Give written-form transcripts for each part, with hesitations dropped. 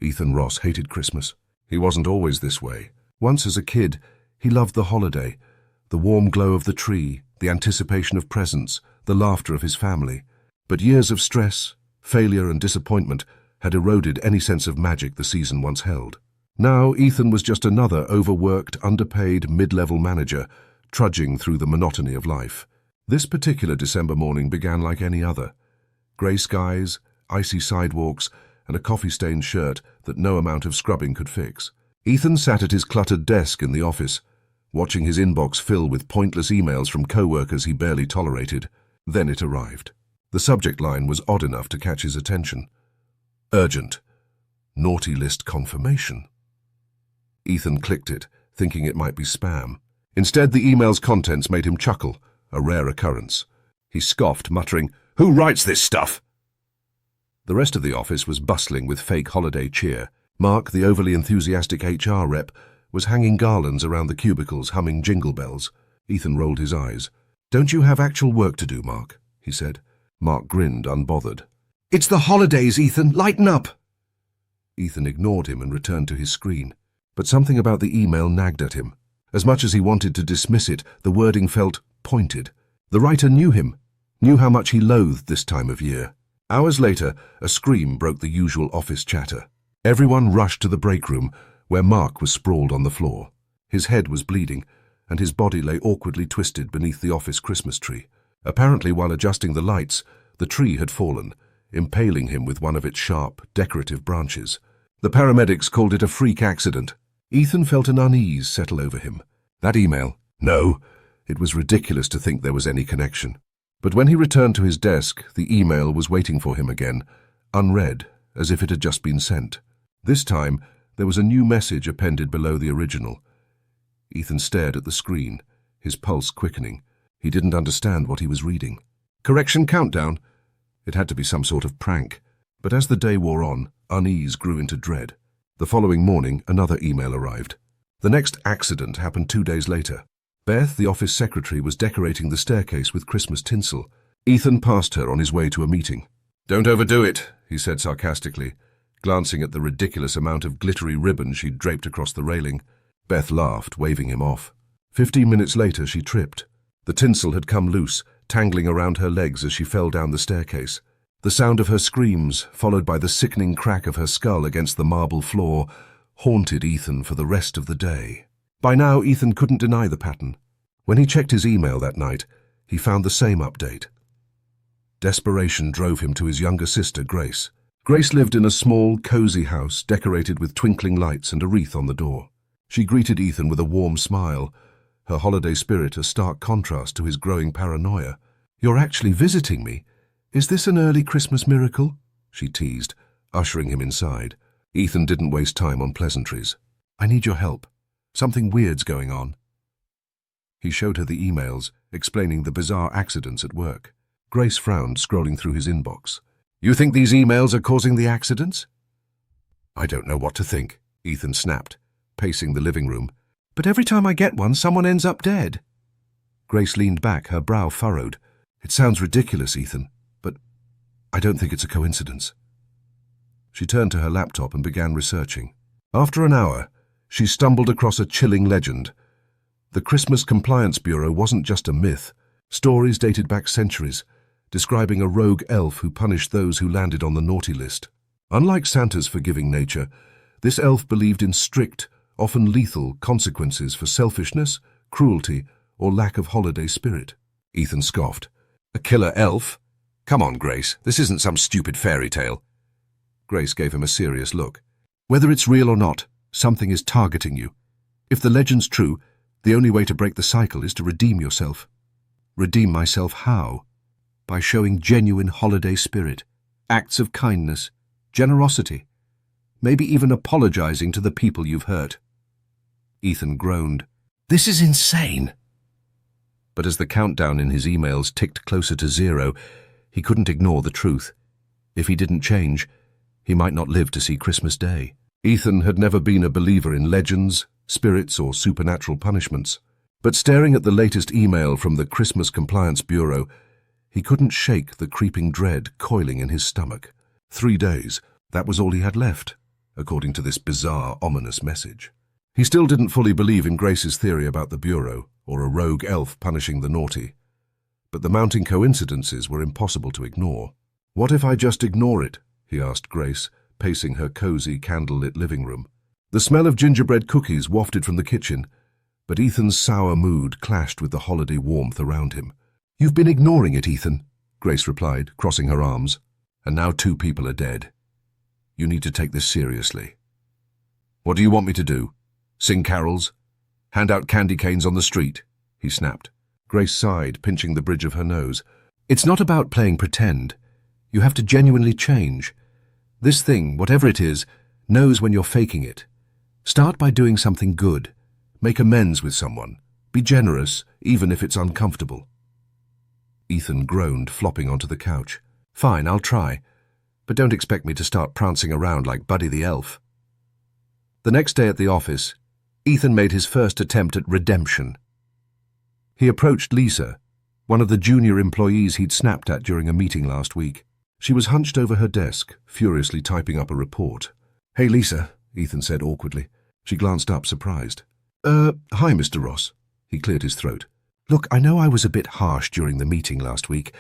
Ethan Ross hated Christmas. He wasn't always this way. Once as a kid, he loved the holiday, the warm glow of the tree, the anticipation of presents, the laughter of his family. But years of stress, failure and disappointment had eroded any sense of magic the season once held. Now Ethan was just another overworked, underpaid, mid-level manager, trudging through the monotony of life. This particular December morning began like any other. Grey skies, icy sidewalks, and a coffee-stained shirt that no amount of scrubbing could fix. Ethan sat at his cluttered desk in the office, watching his inbox fill with pointless emails from co-workers he barely tolerated. Then it arrived. The subject line was odd enough to catch his attention. Urgent. Naughty list confirmation. Ethan clicked it, thinking it might be spam. Instead, the email's contents made him chuckle, a rare occurrence. He scoffed, muttering, "Who writes this stuff?" The rest of the office was bustling with fake holiday cheer. Mark, the overly enthusiastic HR rep, was hanging garlands around the cubicles, humming jingle bells. Ethan rolled his eyes. "Don't you have actual work to do, Mark?" he said. Mark grinned, unbothered. "It's the holidays, Ethan. Lighten up!" Ethan ignored him and returned to his screen. But something about the email nagged at him. As much as he wanted to dismiss it, the wording felt pointed. The writer knew him, knew how much he loathed this time of year. Hours later, a scream broke the usual office chatter. Everyone rushed to the break room, where Mark was sprawled on the floor. His head was bleeding, and his body lay awkwardly twisted beneath the office Christmas tree. Apparently, while adjusting the lights, the tree had fallen, impaling him with one of its sharp, decorative branches. The paramedics called it a freak accident. Ethan felt an unease settle over him. That email? No. It was ridiculous to think there was any connection. But when he returned to his desk, the email was waiting for him again, unread, as if it had just been sent. This time, there was a new message appended below the original. Ethan stared at the screen, his pulse quickening. He didn't understand what he was reading. Correction countdown? It had to be some sort of prank. But as the day wore on, unease grew into dread. The following morning, another email arrived. The next accident happened 2 days later. Beth, the office secretary, was decorating the staircase with Christmas tinsel. Ethan passed her on his way to a meeting. "Don't overdo it," he said sarcastically, glancing at the ridiculous amount of glittery ribbon she'd draped across the railing. Beth laughed, waving him off. 15 minutes later, she tripped. The tinsel had come loose, tangling around her legs as she fell down the staircase. The sound of her screams, followed by the sickening crack of her skull against the marble floor, haunted Ethan for the rest of the day. By now, Ethan couldn't deny the pattern. When he checked his email that night, he found the same update. Desperation drove him to his younger sister, Grace. Grace lived in a small, cozy house decorated with twinkling lights and a wreath on the door. She greeted Ethan with a warm smile, her holiday spirit a stark contrast to his growing paranoia. "You're actually visiting me? Is this an early Christmas miracle?" she teased, ushering him inside. Ethan didn't waste time on pleasantries. "I need your help. Something weird's going on." He showed her the emails, explaining the bizarre accidents at work. Grace frowned, scrolling through his inbox. "You think these emails are causing the accidents?" "I don't know what to think," Ethan snapped, pacing the living room. "But every time I get one, someone ends up dead." Grace leaned back, her brow furrowed. "It sounds ridiculous, Ethan, but I don't think it's a coincidence." She turned to her laptop and began researching. After an hour, she stumbled across a chilling legend. The Christmas Compliance Bureau wasn't just a myth. Stories dated back centuries, describing a rogue elf who punished those who landed on the naughty list. Unlike Santa's forgiving nature, this elf believed in strict, often lethal, consequences for selfishness, cruelty, or lack of holiday spirit. Ethan scoffed. "A killer elf? Come on, Grace, this isn't some stupid fairy tale." Grace gave him a serious look. "Whether it's real or not, something is targeting you. If the legend's true, the only way to break the cycle is to redeem yourself." "Redeem myself how?" "By showing genuine holiday spirit, acts of kindness, generosity, maybe even apologizing to the people you've hurt." Ethan groaned. "This is insane." But as the countdown in his emails ticked closer to 0, he couldn't ignore the truth. If he didn't change, he might not live to see Christmas Day. Ethan had never been a believer in legends, spirits, or supernatural punishments. But staring at the latest email from the Christmas Compliance Bureau, he couldn't shake the creeping dread coiling in his stomach. 3 days, that was all he had left. according to this bizarre, ominous message. He still didn't fully believe in Grace's theory about the Bureau, or a rogue elf punishing the naughty. But the mounting coincidences were impossible to ignore. "What if I just ignore it?" he asked Grace, pacing her cozy, candlelit living room. The smell of gingerbread cookies wafted from the kitchen, but Ethan's sour mood clashed with the holiday warmth around him. "You've been ignoring it, Ethan," Grace replied, crossing her arms. "And now 2 people are dead. You need to take this seriously." "What do you want me to do? Sing carols? Hand out candy canes on the street?" he snapped. Grace sighed, pinching the bridge of her nose. "It's not about playing pretend. You have to genuinely change. This thing, whatever it is, knows when you're faking it. Start by doing something good. Make amends with someone. Be generous, even if it's uncomfortable." Ethan groaned, flopping onto the couch. "Fine, I'll try. But don't expect me to start prancing around like Buddy the Elf." The next day at the office, Ethan made his first attempt at redemption. He approached Lisa, one of the junior employees he'd snapped at during a meeting last week. She was hunched over her desk, furiously typing up a report. "Hey, Lisa," Ethan said awkwardly. She glanced up, surprised. Hi, Mr. Ross." He cleared his throat. "Look, I know I was a bit harsh during the meeting last week.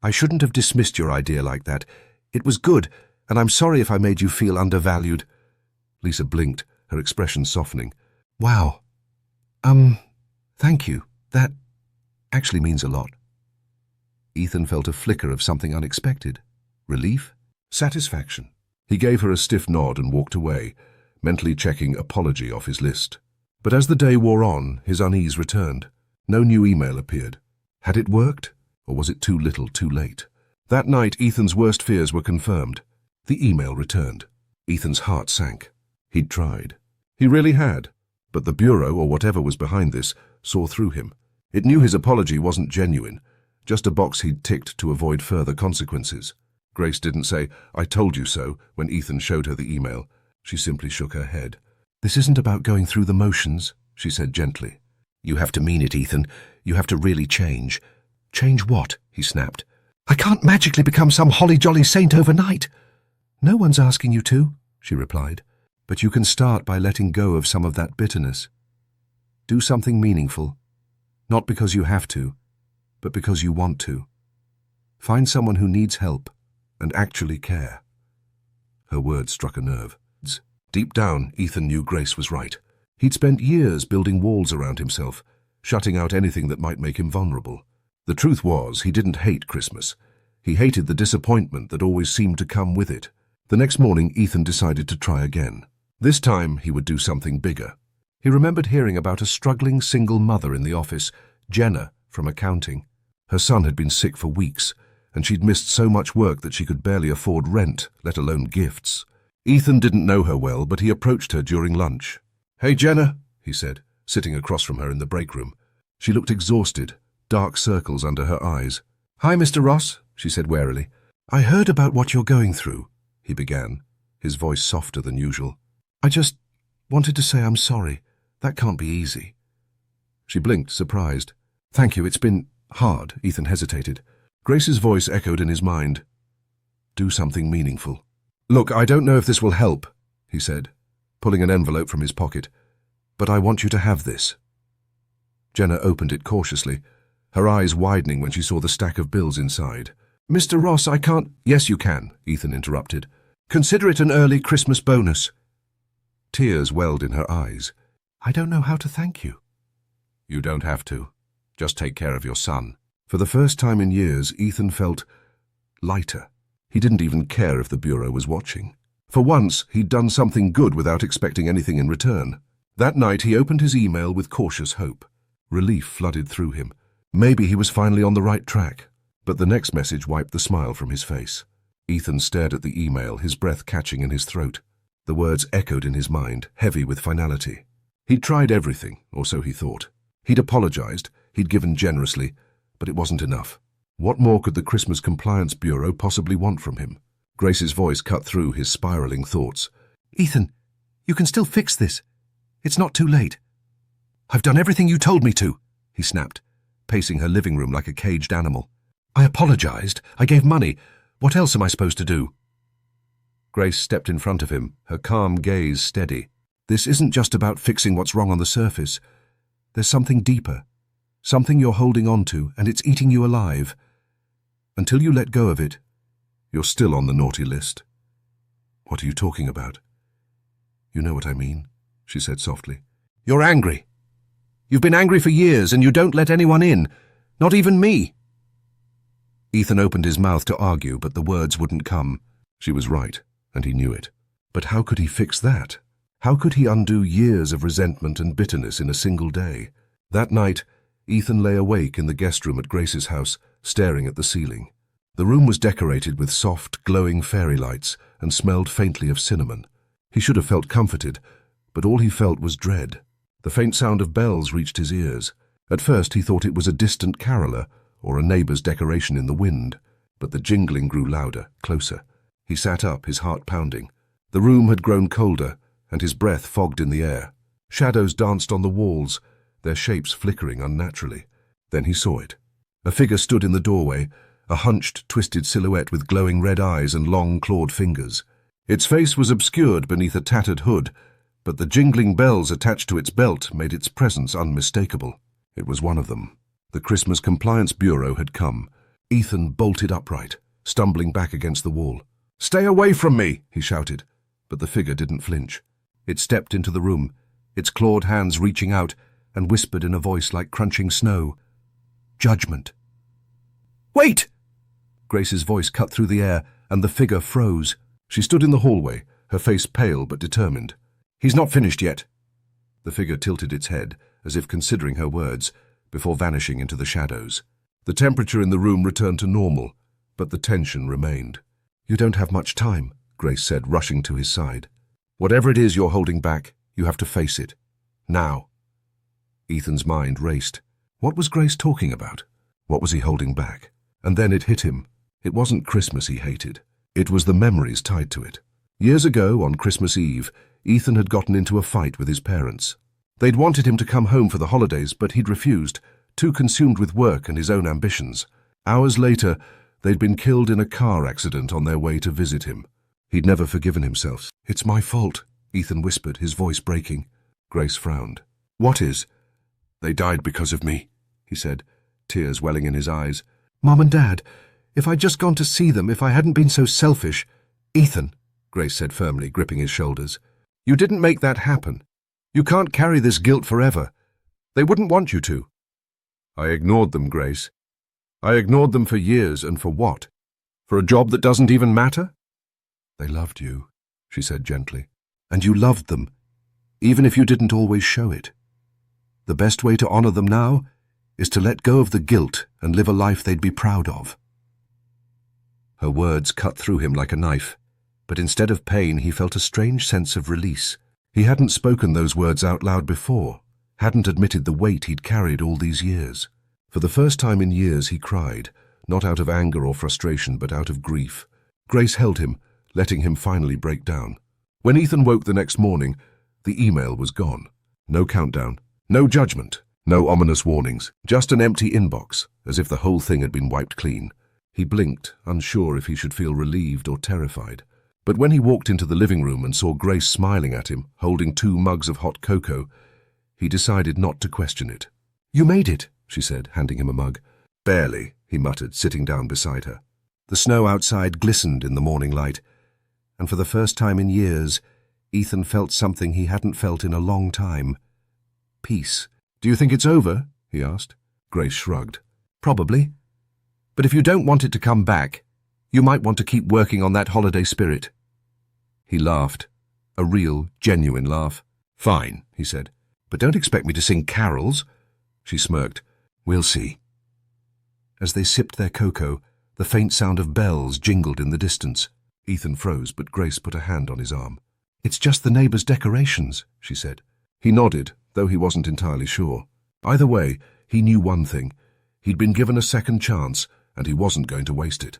I shouldn't have dismissed your idea like that. It was good, and I'm sorry if I made you feel undervalued." Lisa blinked, her expression softening. "Wow. Thank you. That actually means a lot." Ethan felt a flicker of something unexpected. Relief? Satisfaction? He gave her a stiff nod and walked away, mentally checking apology off his list. But as the day wore on, his unease returned. No new email appeared. Had it worked, or was it too little too late? That night, Ethan's worst fears were confirmed. The email returned. Ethan's heart sank. He'd tried. He really had. But the Bureau, or whatever was behind this, saw through him. It knew his apology wasn't genuine, just a box he'd ticked to avoid further consequences. Grace didn't say, "I told you so," when Ethan showed her the email. She simply shook her head. "This isn't about going through the motions," she said gently. "You have to mean it, Ethan. You have to really change." "Change what?" he snapped. "I can't magically become some holly-jolly saint overnight." "No one's asking you to," she replied. "But you can start by letting go of some of that bitterness. Do something meaningful. Not because you have to, but because you want to. Find someone who needs help and actually care." Her words struck a nerve. Deep down, Ethan knew Grace was right. He'd spent years building walls around himself, shutting out anything that might make him vulnerable. The truth was, he didn't hate Christmas. He hated the disappointment that always seemed to come with it. The next morning, Ethan decided to try again. This time, he would do something bigger. He remembered hearing about a struggling single mother in the office, Jenna, from accounting. Her son had been sick for weeks, and she'd missed so much work that she could barely afford rent, let alone gifts. Ethan didn't know her well, but he approached her during lunch. "Hey, Jenna," he said, sitting across from her in the break room. She looked exhausted, dark circles under her eyes. "Hi, Mr. Ross," she said warily. "I heard about what you're going through," he began, his voice softer than usual. "I just wanted to say I'm sorry. That can't be easy." She blinked, surprised. "Thank you, it's been hard," Ethan hesitated. Grace's voice echoed in his mind. "Do something meaningful." "Look, I don't know if this will help," he said, pulling an envelope from his pocket, "but I want you to have this." Jenna opened it cautiously, her eyes widening when she saw the stack of bills inside. "Mr. Ross, I can't—" "Yes, you can," Ethan interrupted. "Consider it an early Christmas bonus." Tears welled in her eyes. "I don't know how to thank you." "You don't have to. Just take care of your son." For the first time in years, Ethan felt lighter. He didn't even care if the Bureau was watching. For once, he'd done something good without expecting anything in return. That night, he opened his email with cautious hope. Relief flooded through him. Maybe he was finally on the right track. But the next message wiped the smile from his face. Ethan stared at the email, his breath catching in his throat. The words echoed in his mind, heavy with finality. He'd tried everything, or so he thought. He'd apologized, he'd given generously, but it wasn't enough. What more could the Christmas Compliance Bureau possibly want from him? Grace's voice cut through his spiraling thoughts. "Ethan, you can still fix this. It's not too late." "I've done everything you told me to," he snapped, pacing her living room like a caged animal. "I apologized. I gave money. What else am I supposed to do?" Grace stepped in front of him, her calm gaze steady. This isn't just about fixing what's wrong on the surface. There's something deeper, something you're holding on to, and it's eating you alive. Until you let go of it, you're still on the naughty list. What are you talking about? You know what I mean, she said softly. You're angry. You've been angry for years, and you don't let anyone in, not even me. Ethan opened his mouth to argue, but the words wouldn't come. She was right, and he knew it. But how could he fix that? How could he undo years of resentment and bitterness in a single day? That night, Ethan lay awake in the guest room at Grace's house, staring at the ceiling. The room was decorated with soft, glowing fairy lights and smelled faintly of cinnamon. He should have felt comforted, but all he felt was dread. The faint sound of bells reached his ears. At first he thought it was a distant caroller or a neighbour's decoration in the wind, but the jingling grew louder, closer. He sat up, his heart pounding. The room had grown colder, and his breath fogged in the air. Shadows danced on the walls, their shapes flickering unnaturally. Then he saw it. A figure stood in the doorway, a hunched, twisted silhouette with glowing red eyes and long, clawed fingers. Its face was obscured beneath a tattered hood, but the jingling bells attached to its belt made its presence unmistakable. It was one of them. The Christmas Compliance Bureau had come. Ethan bolted upright, stumbling back against the wall. "Stay away from me!" he shouted, but the figure didn't flinch. It stepped into the room, its clawed hands reaching out, and whispered in a voice like crunching snow, "Judgment." "Wait!" Grace's voice cut through the air, and the figure froze. She stood in the hallway, her face pale but determined. "He's not finished yet." The figure tilted its head, as if considering her words, before vanishing into the shadows. The temperature in the room returned to normal, but the tension remained. "You don't have much time," Grace said, rushing to his side. "Whatever it is you're holding back, you have to face it. Now." Ethan's mind raced. What was Grace talking about? What was he holding back? And then it hit him. It wasn't Christmas he hated. It was the memories tied to it. Years ago, on Christmas Eve, Ethan had gotten into a fight with his parents. They'd wanted him to come home for the holidays, but he'd refused, too consumed with work and his own ambitions. Hours later, they'd been killed in a car accident on their way to visit him. He'd never forgiven himself. "It's my fault," Ethan whispered, his voice breaking. Grace frowned. "What is?" "They died because of me," he said, tears welling in his eyes. "Mom and Dad, if I'd just gone to see them, if I hadn't been so selfish—" "Ethan," Grace said firmly, gripping his shoulders, "you didn't make that happen. You can't carry this guilt forever. They wouldn't want you to." "I ignored them, Grace. I ignored them for years, and for what? For a job that doesn't even matter?" "They loved you," she said gently. "And you loved them, even if you didn't always show it. The best way to honor them now is to let go of the guilt and live a life they'd be proud of." Her words cut through him like a knife, but instead of pain he felt a strange sense of release. He hadn't spoken those words out loud before, hadn't admitted the weight he'd carried all these years. For the first time in years he cried, not out of anger or frustration, but out of grief. Grace held him, letting him finally break down. When Ethan woke the next morning, the email was gone. No countdown, no judgment, no ominous warnings, just an empty inbox, as if the whole thing had been wiped clean. He blinked, unsure if he should feel relieved or terrified. But when he walked into the living room and saw Grace smiling at him, holding 2 mugs of hot cocoa, he decided not to question it. "You made it," she said, handing him a mug. "Barely," he muttered, sitting down beside her. The snow outside glistened in the morning light, and for the first time in years, Ethan felt something he hadn't felt in a long time. Peace. "Do you think it's over?" he asked. Grace shrugged. "Probably. But if you don't want it to come back, you might want to keep working on that holiday spirit." He laughed, a real, genuine laugh. "Fine," he said. "But don't expect me to sing carols." She smirked. "We'll see." As they sipped their cocoa, the faint sound of bells jingled in the distance. Ethan froze, but Grace put a hand on his arm. "It's just the neighbours' decorations," she said. He nodded, though he wasn't entirely sure. Either way, he knew one thing. He'd been given a second chance, and he wasn't going to waste it.